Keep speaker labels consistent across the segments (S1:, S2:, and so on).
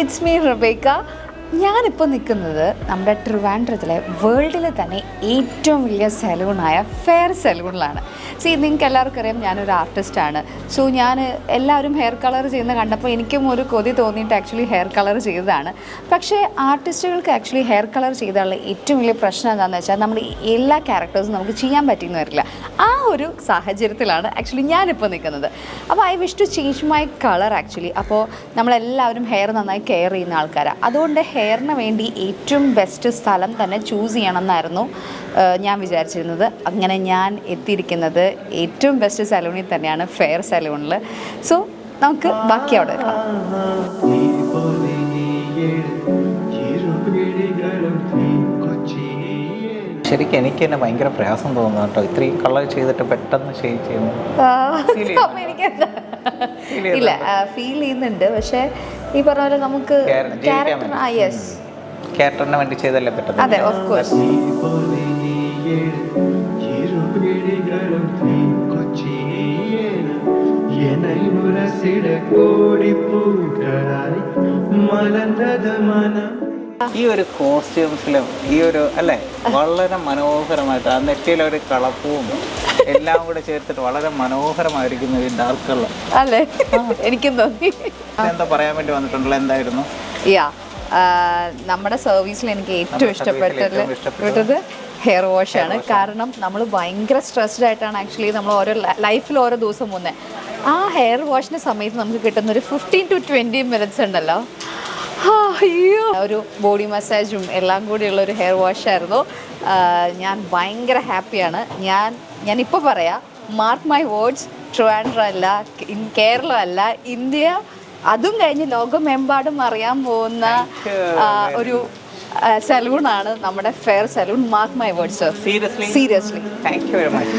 S1: It's me Rebecca. ഞാനിപ്പോൾ നിൽക്കുന്നത് നമ്മുടെ ട്രിവാൻഡ്രത്തിലെ വേൾഡിലെ തന്നെ ഏറ്റവും വലിയ സലൂണായ ഫെയർ സലൂണിലാണ്. നിങ്ങൾക്ക് എല്ലാവർക്കും അറിയാം ഞാനൊരു ആർട്ടിസ്റ്റാണ്. സോ ഞാൻ എല്ലാവരും ഹെയർ കളർ ചെയ്യുന്ന കണ്ടപ്പോൾ എനിക്കും ഒരു കൊതി തോന്നിയിട്ട് ആക്ച്വലി ഹെയർ കളർ ചെയ്തതാണ്. പക്ഷേ ആർട്ടിസ്റ്റുകൾക്ക് ആക്ച്വലി ഹെയർ കളർ ചെയ്താലുള്ള ഏറ്റവും വലിയ പ്രശ്നം എന്താണെന്ന് വെച്ചാൽ നമ്മൾ എല്ലാ ക്യാരക്ടേഴ്സും നമുക്ക് ചെയ്യാൻ പറ്റിയെന്ന് വരില്ല. ആ ഒരു സാഹചര്യത്തിലാണ് ആക്ച്വലി ഞാനിപ്പോൾ നിൽക്കുന്നത്. അപ്പോൾ I wish to change my colour actually. അപ്പോൾ നമ്മളെല്ലാവരും ഹെയർ നന്നായി കെയർ ചെയ്യുന്ന ആൾക്കാരാണ്. അതുകൊണ്ട് ഹെയറിന് വേണ്ടി ഏറ്റവും ബെസ്റ്റ് സ്ഥലം തന്നെ ചൂസ് ചെയ്യണമെന്നായിരുന്നു ഞാൻ വിചാരിച്ചിരുന്നത്. അങ്ങനെ ഞാൻ എത്തിയിരിക്കുന്നത് ഏറ്റവും ബെസ്റ്റ് സലൂണിൽ തന്നെയാണ്, ഫെയർ സലൂണിൽ. സോ നമുക്ക് ബാക്കി അവിടെ വെക്കാം.
S2: ശരിക്കും എനിക്ക് തന്നെ ഭയങ്കര പ്രയാസം തോന്നുന്നു കേട്ടോ, ഇത്രയും കളർ ചെയ്തിട്ട് പെട്ടെന്ന് ഷെയ്ഡ് ചെയ്യുന്നു.
S1: അപ്പം എനിക്കെന്താ ഇല്ല ഫീൽ ചെയ്യുന്നുണ്ട്. പക്ഷേ ഈ പറഞ്ഞ പോലെ നമുക്ക്
S2: ക്യാരക്ടറിന് വേണ്ടി ചെയ്തല്ലേ പറ്റും.
S1: അതെ, ഓഫ് കോഴ്സ്.
S2: ഈ ഒരു കോസ്റ്റ്യൂംസിലും ഈ ഒരു അല്ലേ വളരെ മനോഹരമായിട്ട് ആ നെറ്റിയിലൊരു കളപ്പവും എല്ലാം കൂടെ ചേർത്തിട്ട് വളരെ മനോഹരമായിരിക്കുന്ന ഒരു ഡാർക്ക് കളർ
S1: അല്ലേ, എനിക്കും തോന്നി.
S2: എന്താ പറയാൻ വേണ്ടി വന്നിട്ടുണ്ടല്ലോ, എന്തായിരുന്നു?
S1: നമ്മുടെ സർവീസിൽ എനിക്ക് ഏറ്റവും ഇഷ്ടപ്പെട്ടത് ഹെയർ വാഷാണ്. കാരണം നമ്മൾ ഭയങ്കര സ്ട്രെസ്ഡ് ആയിട്ടാണ് ആക്ച്വലി നമ്മൾ ഓരോ ലൈഫിൽ ഓരോ ദിവസം മുന്നേ. ആ ഹെയർ വാഷിൻ്റെ സമയത്ത് നമുക്ക് കിട്ടുന്ന ഒരു 15 to 20 minutes ഉണ്ടല്ലോ, അയ്യോ, ഒരു ബോഡി മസാജും എല്ലാം കൂടിയുള്ളൊരു ഹെയർ വാഷായിരുന്നു. ഞാൻ ഭയങ്കര ഹാപ്പിയാണ്. ഞാനിപ്പോൾ പറയാം, മാർക്ക് മൈ വേർഡ്സ്, ട്രിവാൻഡ്രം അല്ല, കേരള അല്ല, ഇന്ത്യ, അതും കഴിഞ്ഞ് ലോകമെമ്പാടും അറിയാൻ പോകുന്ന ഒരു സലൂണാണ് നമ്മുടെ fair salon. Mark my words sir, seriously.
S2: Thank you very much.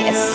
S1: Yes.